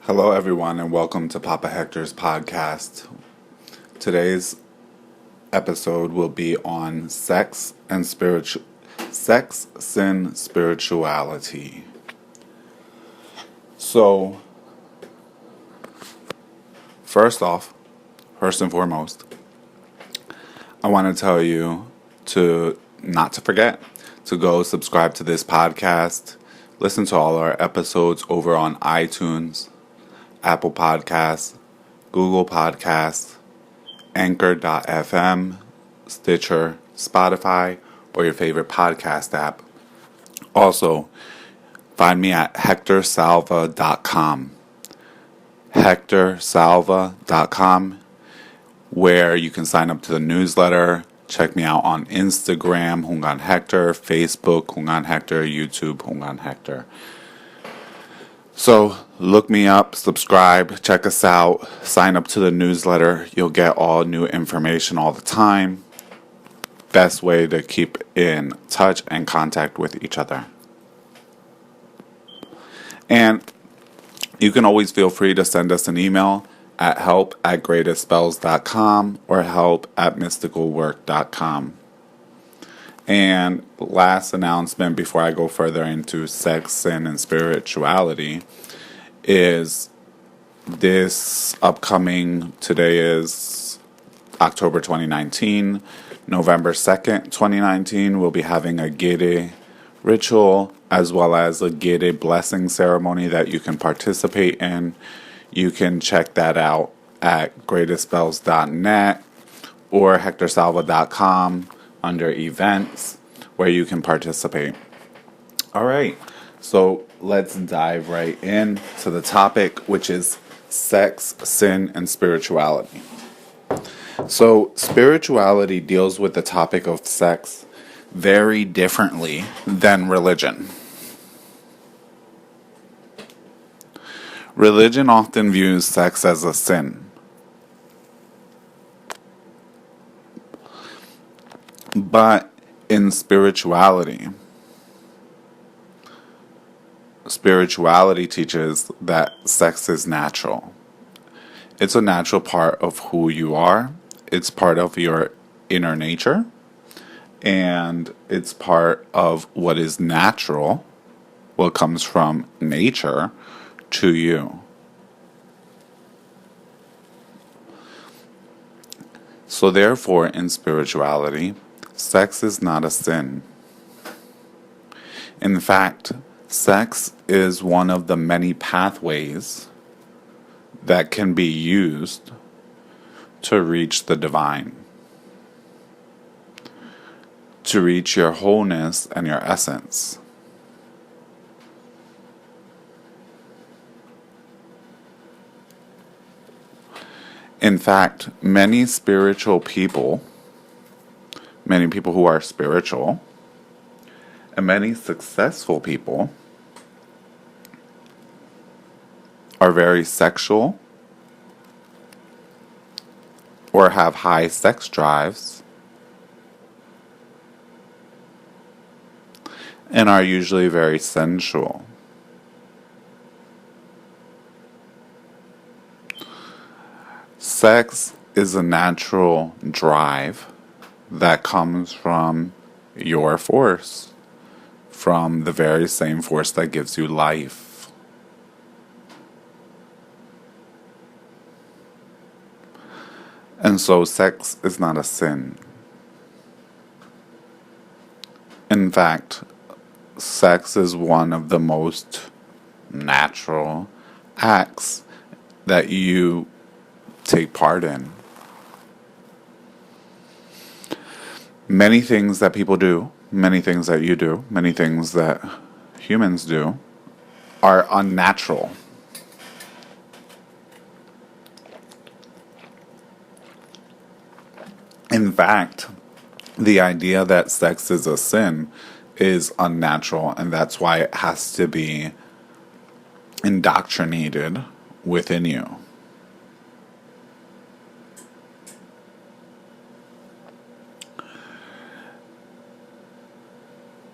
Hello, everyone, and welcome to Papa Hector's podcast. Today's episode will be on sex, sin, spirituality. So, first and foremost, I want to tell you not to forget to go subscribe to this podcast. Listen to all our episodes over on iTunes, Apple Podcasts, Google Podcasts, Anchor.fm, Stitcher, Spotify, or your favorite podcast app. Also, find me at hectorsalva.com. hectorsalva.com, where you can sign up to the newsletter. Check me out on Instagram, Hungan Hector, Facebook, Hungan Hector, YouTube, Hungan Hector. So look me up, subscribe, check us out, sign up to the newsletter. You'll get all new information all the time. Best way to keep in touch and contact with each other. And you can always feel free to send us an email at help@greatestspells.com or help@mysticalwork.com. And last announcement before I go further into sex, sin, and spirituality is this upcoming, today is October 2019, November 2nd, 2019, we'll be having a Gede ritual as well as a Gede blessing ceremony that you can participate in. You can check that out at greatestspells.net or hectorsalva.com under events where you can participate. All right, so let's dive right in to the topic, which is sex, sin, and spirituality. So spirituality deals with the topic of sex very differently than religion. Religion often views sex as a sin. But in spirituality teaches that sex is natural. It's a natural part of who you are. It's part of your inner nature. And it's part of what is natural, what comes from nature, to you. So therefore, in spirituality, sex is not a sin. In fact, sex is one of the many pathways that can be used to reach the divine, to reach your wholeness and your essence. In fact, many people who are spiritual, and many successful people are very sexual or have high sex drives and are usually very sensual. Sex is a natural drive that comes from your force, from the very same force that gives you life. And so sex is not a sin. In fact, sex is one of the most natural acts that you take part in. Many things that people do, many things that you do, many things that humans do are unnatural. In fact, the idea that sex is a sin is unnatural, and that's why it has to be indoctrinated within you.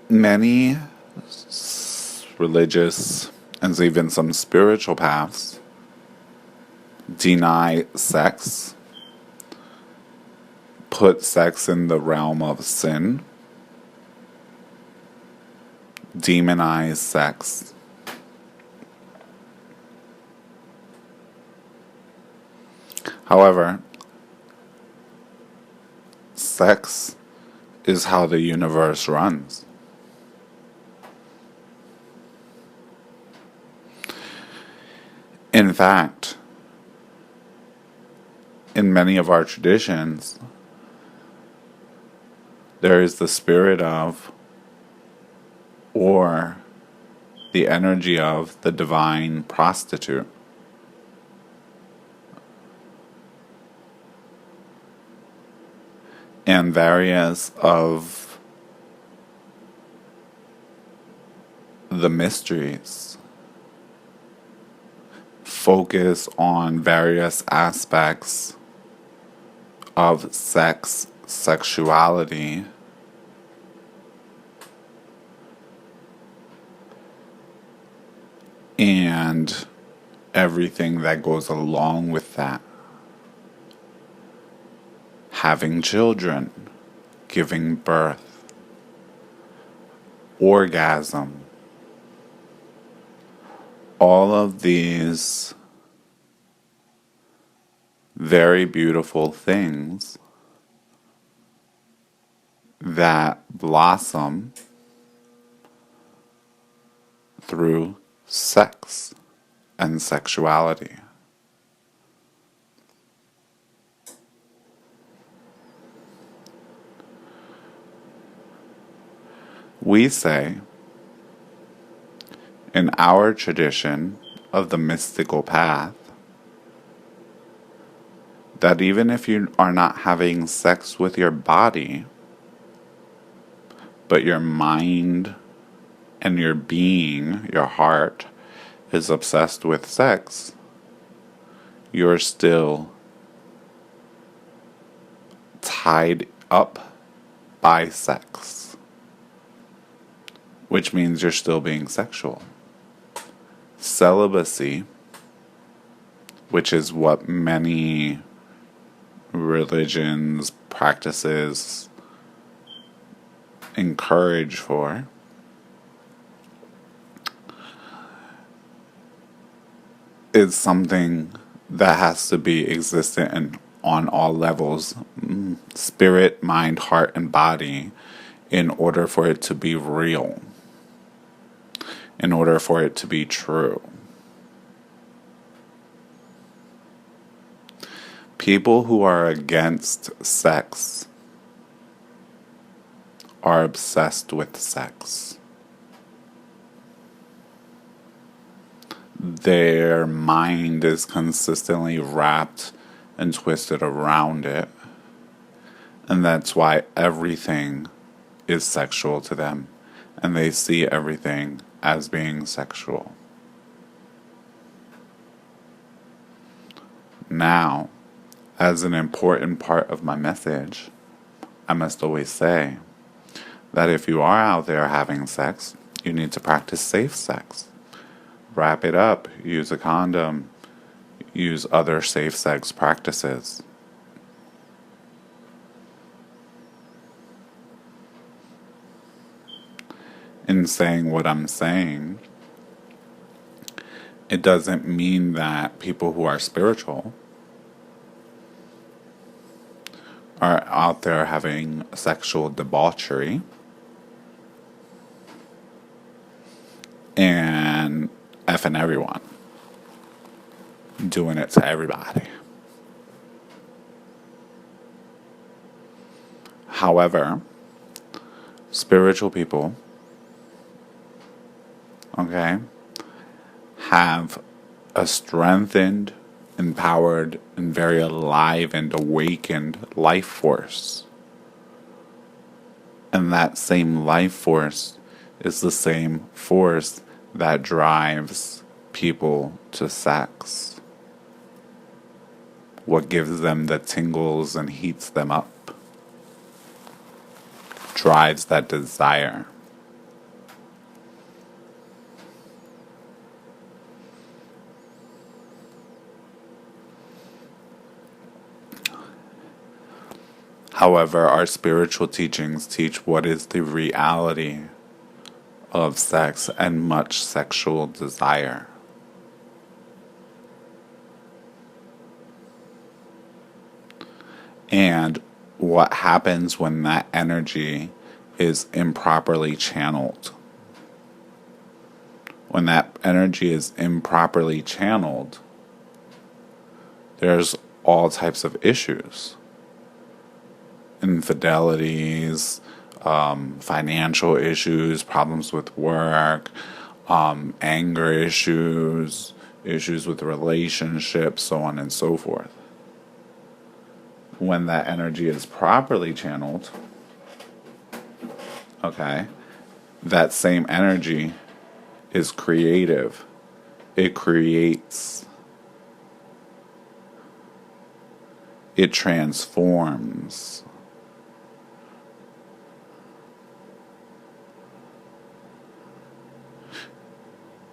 Many religious and even some spiritual paths deny sex, put sex in the realm of sin, demonize sex. However, sex is how the universe runs. In fact, in many of our traditions, there is the spirit of, or the energy of, the divine prostitute. And various of the mysteries focus on various aspects of sex, sexuality, and everything that goes along with that. Having children, giving birth, orgasm, all of these very beautiful things that blossom through sex and sexuality. We say, in our tradition of the mystical path, that even if you are not having sex with your body, but your mind and your being, your heart, is obsessed with sex, you're still tied up by sex, which means you're still being sexual. Celibacy, which is what many religions, practices encourage for, is something that has to be existent and on all levels, spirit, mind, heart, and body, in order for it to be real, in order for it to be true. People who are against sex are obsessed with sex. Their mind is consistently wrapped and twisted around it, and that's why everything is sexual to them, and they see everything as being sexual. Now, as an important part of my message, I must always say that if you are out there having sex, you need to practice safe sex. Wrap it up, use a condom, use other safe sex practices. In saying what I'm saying, it doesn't mean that people who are spiritual are out there having sexual debauchery and effing everyone, doing it to everybody. However, spiritual people, have a strengthened, empowered, and very alive and awakened life force. And that same life force is the same force that drives people to sex. What gives them the tingles and heats them up, drives that desire. However, our spiritual teachings teach what is the reality of sex and much sexual desire. And what happens when that energy is improperly channeled. When that energy is improperly channeled, there's all types of issues. Infidelities, financial issues, problems with work, anger issues, issues with relationships, so on and so forth. When that energy is properly channeled, okay, that same energy is creative. It creates. It transforms.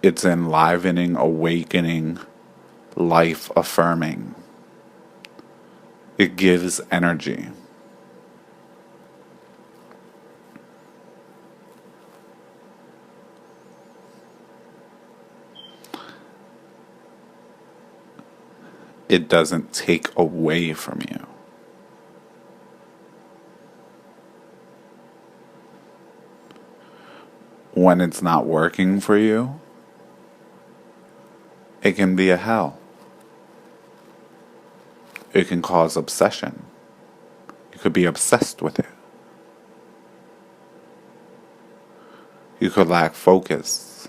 It's enlivening, awakening, life affirming. It gives energy. It doesn't take away from you. When it's not working for you, it can be a hell. It can cause obsession. You could be obsessed with it. You could lack focus.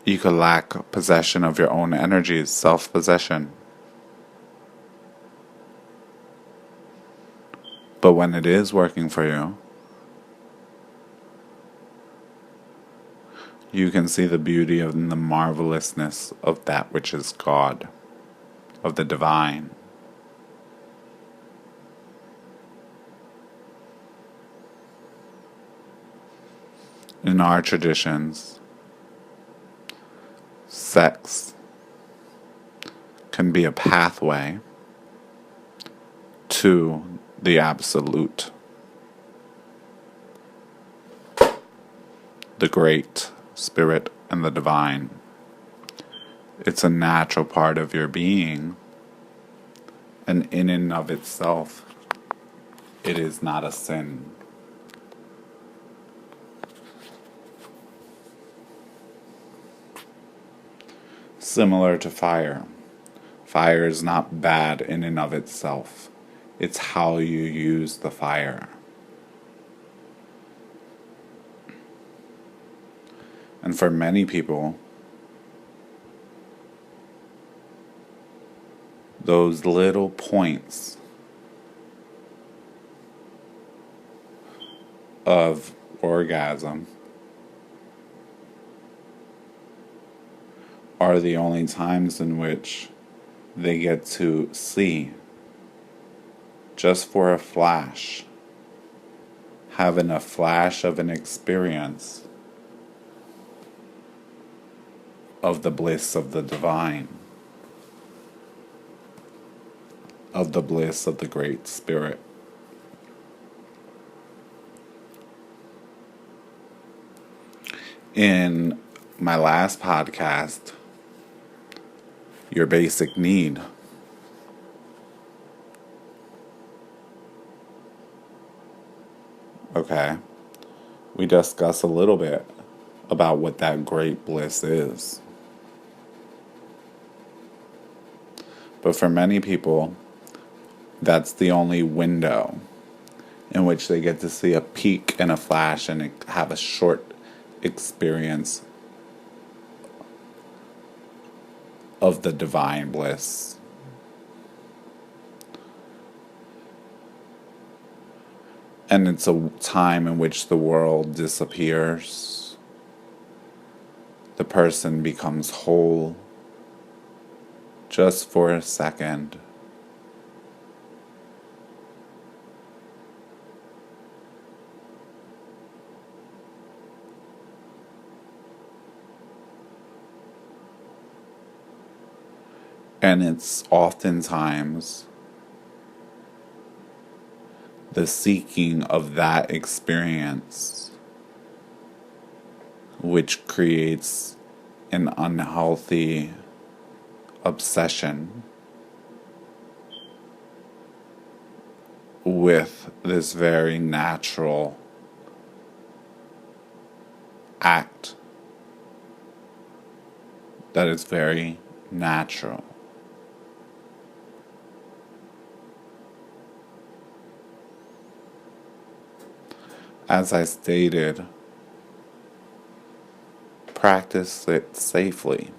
You could lack possession of your own energies, self-possession. But when it is working for you, you can see the beauty and the marvelousness of that which is God, of the divine. In our traditions, sex can be a pathway to the absolute, the great spirit and the divine. It's a natural part of your being, and in and of itself, it is not a sin. Similar to fire. Fire is not bad in and of itself. It's how you use the fire. And for many people, those little points of orgasm are the only times in which they get to see, just for a flash, having a flash of an experience of the bliss of the divine, of the bliss of the Great Spirit. In my last podcast, your basic need, okay, we discuss a little bit about what that great bliss is. But for many people, that's the only window in which they get to see a peak and a flash and have a short experience of the divine bliss. And it's a time in which the world disappears. The person becomes whole just for a second. And it's oftentimes the seeking of that experience, which creates an unhealthy obsession with this very natural act that is very natural. As I stated, practice it safely.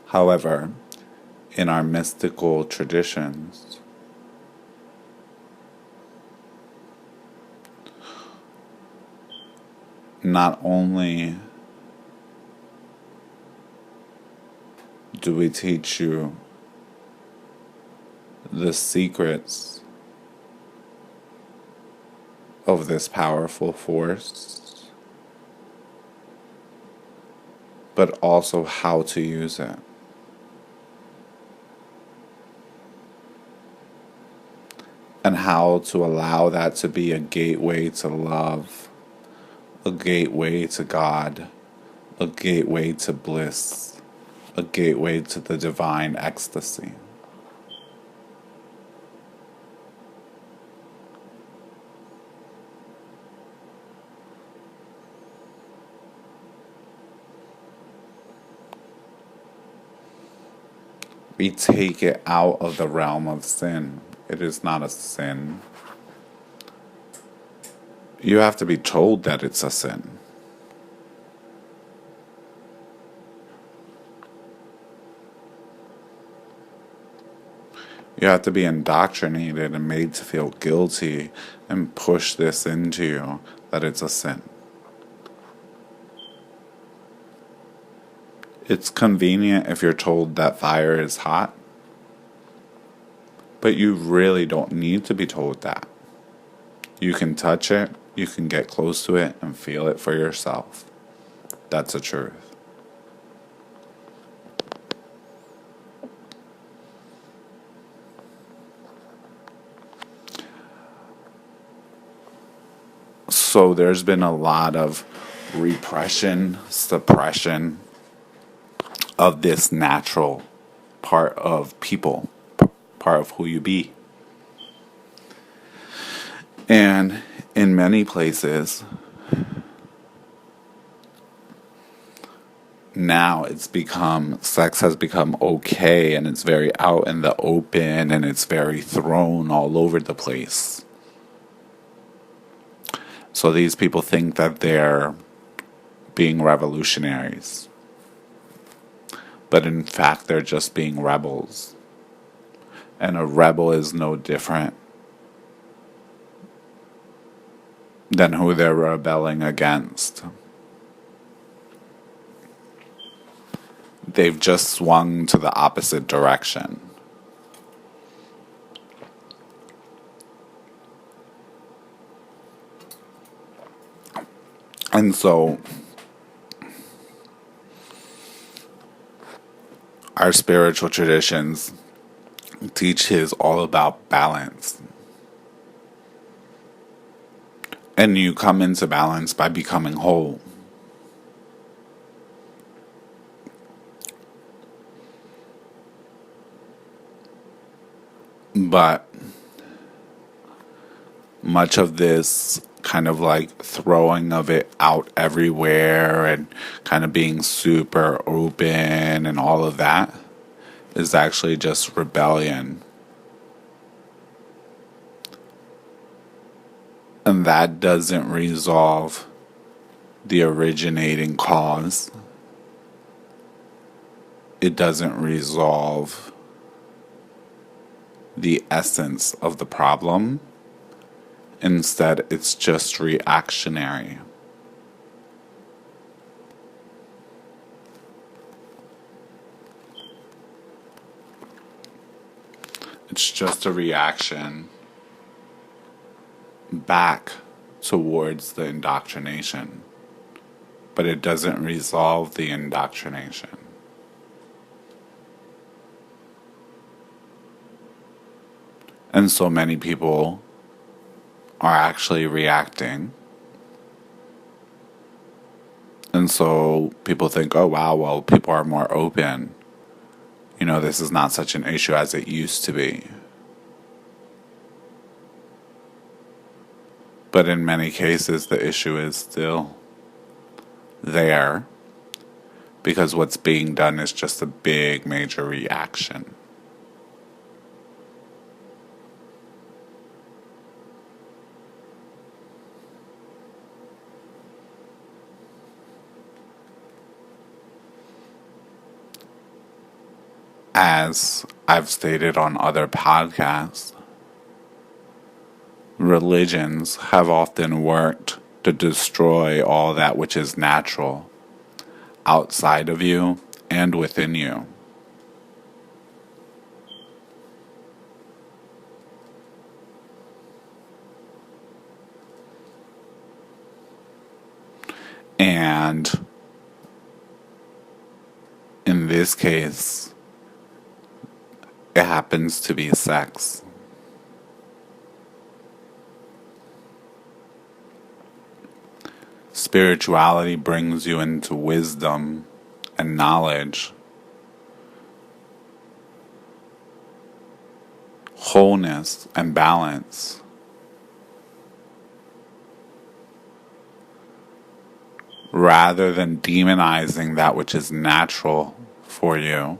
However, in our mystical traditions, not only do we teach you the secrets of this powerful force, but also how to use it. And how to allow that to be a gateway to love, a gateway to God, a gateway to bliss, a gateway to the divine ecstasy. We take it out of the realm of sin. It is not a sin. You have to be told that it's a sin. You have to be indoctrinated and made to feel guilty and push this into you that it's a sin. It's convenient if you're told that fire is hot, but you really don't need to be told that. You can touch it, you can get close to it and feel it for yourself. That's the truth. So there's been a lot of repression, suppression of this natural part of people, part of who you be. And in many places, now sex has become okay, and it's very out in the open, and it's very thrown all over the place. So these people think that they're being revolutionaries. But in fact, they're just being rebels. And a rebel is no different than who they're rebelling against. They've just swung to the opposite direction. And so, our spiritual traditions teach is all about balance. And you come into balance by becoming whole. But much of this kind of like throwing of it out everywhere and kind of being super open and all of that is actually just rebellion. And that doesn't resolve the originating cause. It doesn't resolve the essence of the problem. Instead, it's just reactionary. It's just a reaction back towards the indoctrination. But it doesn't resolve the indoctrination. And so many people are actually reacting. And so people think, oh, wow, well, people are more open. This is not such an issue as it used to be. But in many cases, the issue is still there because what's being done is just a big, major reaction. As I've stated on other podcasts, religions have often worked to destroy all that which is natural outside of you and within you. And in this case, it happens to be sex. Spirituality brings you into wisdom and knowledge, wholeness and balance. Rather than demonizing that which is natural for you,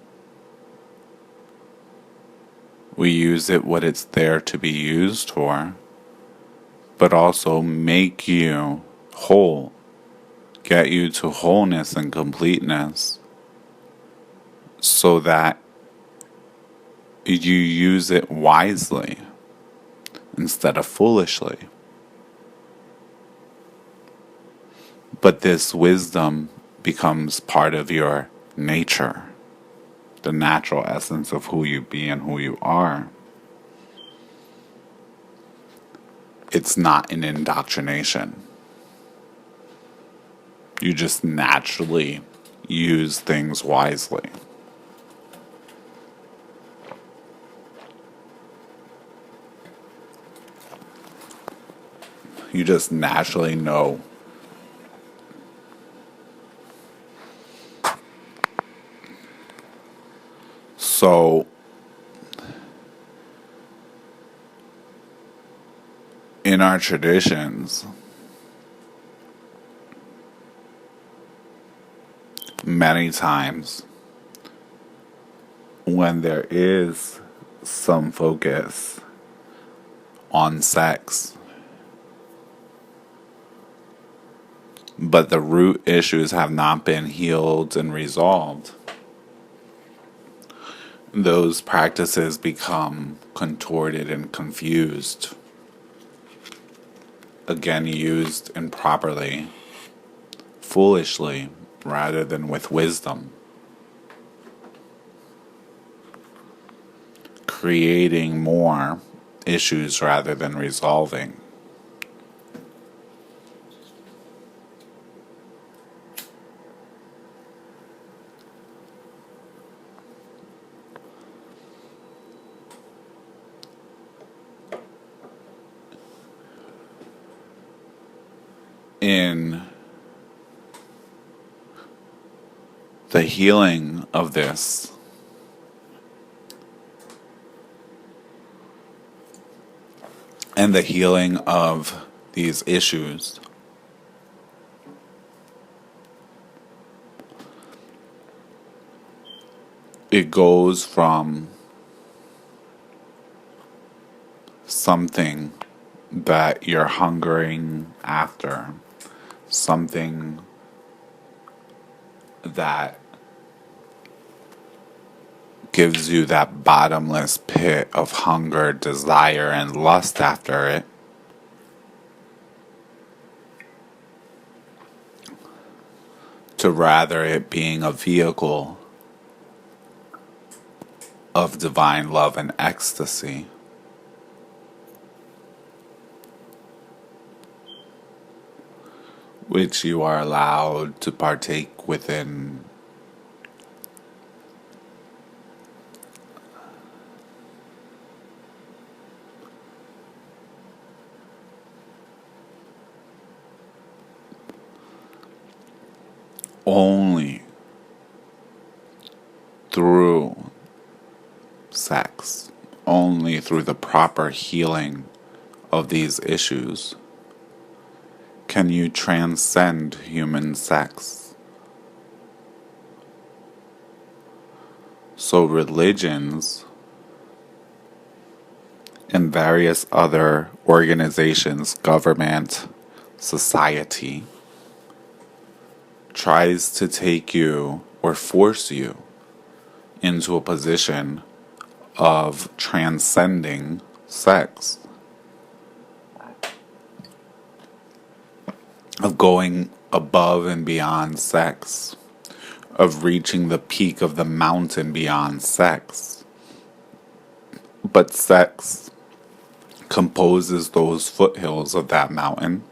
we use it what it's there to be used for, but also make you whole, get you to wholeness and completeness, so that you use it wisely instead of foolishly. But this wisdom becomes part of your nature, the natural essence of who you be and who you are. It's not an indoctrination. You just naturally use things wisely. You just naturally know. So, in our traditions, many times when there is some focus on sex, but the root issues have not been healed and resolved, those practices become contorted and confused. Again, used improperly, foolishly, rather than with wisdom. Creating more issues rather than resolving. In the healing of this, and the healing of these issues, it goes from something that you're hungering after, something that gives you that bottomless pit of hunger, desire, and lust after it, to rather it being a vehicle of divine love and ecstasy. Which you are allowed to partake within. only through sex, only through the proper healing of these issues, can you transcend human sex. So religions and various other organizations, government, society, tries to take you or force you into a position of transcending sex, of going above and beyond sex, of reaching the peak of the mountain beyond sex. But sex composes those foothills of that mountain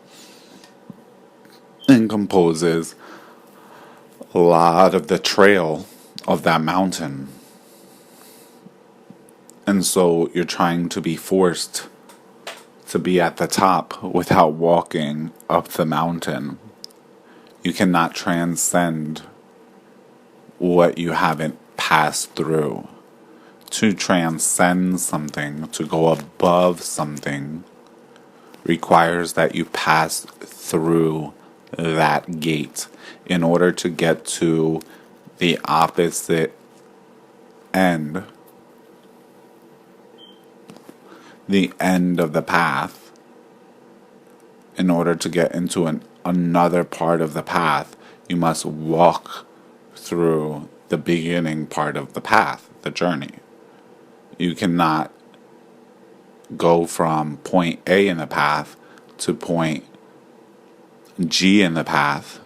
and composes a lot of the trail of that mountain. And so you're trying to be forced to be at the top without walking up the mountain. You cannot transcend what you haven't passed through. To transcend something, to go above something, requires that you pass through that gate in order to get to the opposite end, the end of the path. In order to get into another part of the path, you must walk through the beginning part of the path, the journey. You cannot go from point A in the path to point G in the path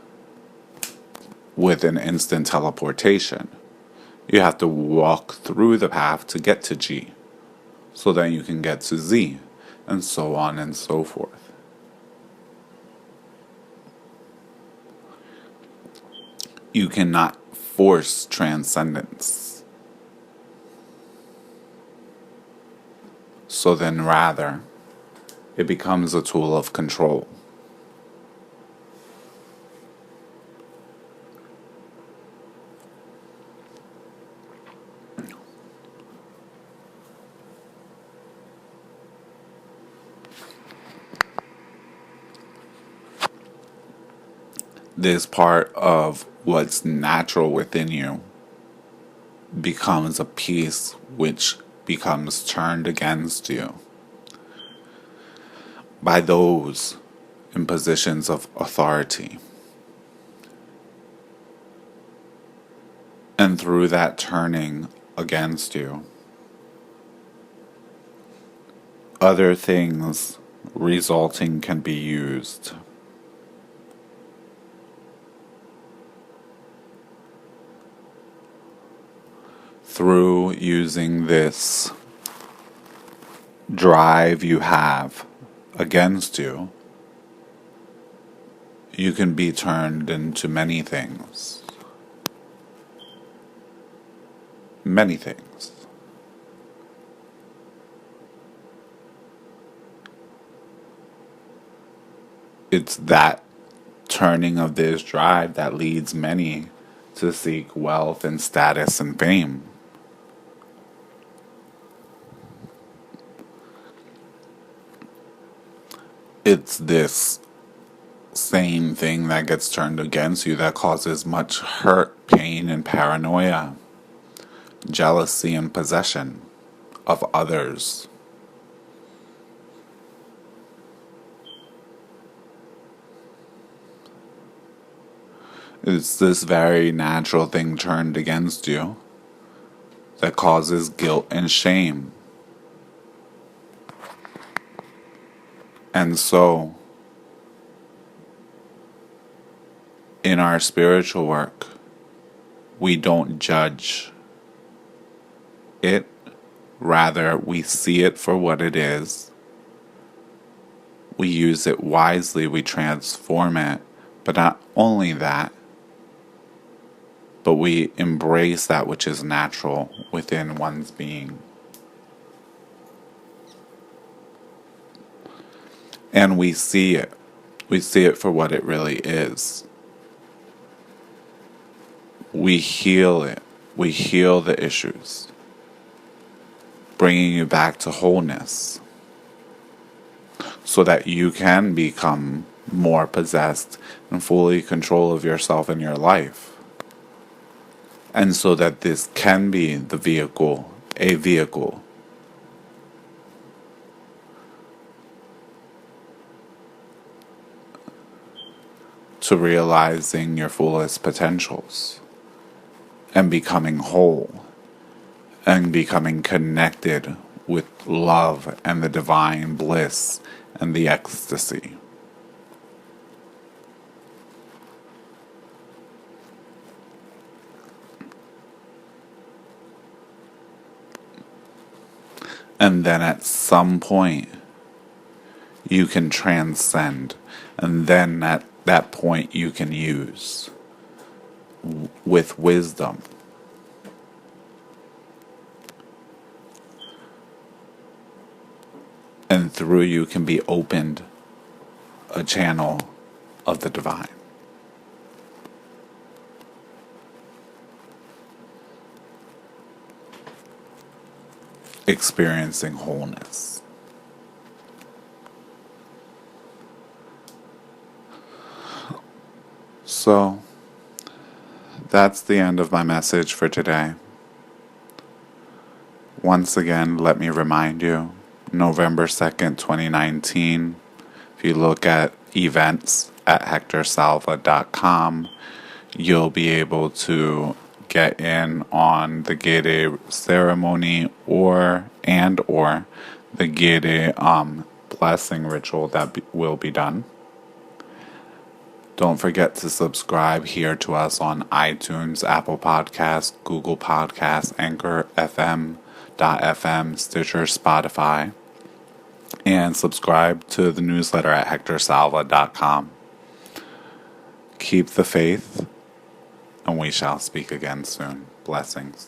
with an instant teleportation. You have to walk through the path to get to G, so then you can get to Z, and so on and so forth. You cannot force transcendence. So then rather, it becomes a tool of control. This part of what's natural within you becomes a piece which becomes turned against you by those in positions of authority. And through that turning against you, other things resulting can be used. Through using this drive you have against you, you can be turned into many things. Many things. It's that turning of this drive that leads many to seek wealth and status and fame. It's this same thing that gets turned against you that causes much hurt, pain, and paranoia, jealousy, and possession of others. It's this very natural thing turned against you that causes guilt and shame. And so, in our spiritual work, we don't judge it, rather we see it for what it is. We use it wisely, we transform it, but not only that, but we embrace that which is natural within one's being. And we see it. We see it for what it really is. we heal it. We heal the issues, bringing you back to wholeness so that you can become more possessed and fully control of yourself and your life. And so that this can be a vehicle to realizing your fullest potentials and becoming whole and becoming connected with love and the divine bliss and the ecstasy. And then at some point, you can transcend. And then at that point, you can use with wisdom. And through you can be opened a channel of the divine. Experiencing wholeness. So, that's the end of my message for today. Once again, let me remind you, November 2nd, 2019, if you look at events at hectorsalva.com, you'll be able to get in on the Gede ceremony or the Gede blessing ritual that will be done. Don't forget to subscribe here to us on iTunes, Apple Podcasts, Google Podcasts, Anchor FM.fm, Stitcher, Spotify, and subscribe to the newsletter at hectorsalva.com. Keep the faith, and we shall speak again soon. Blessings.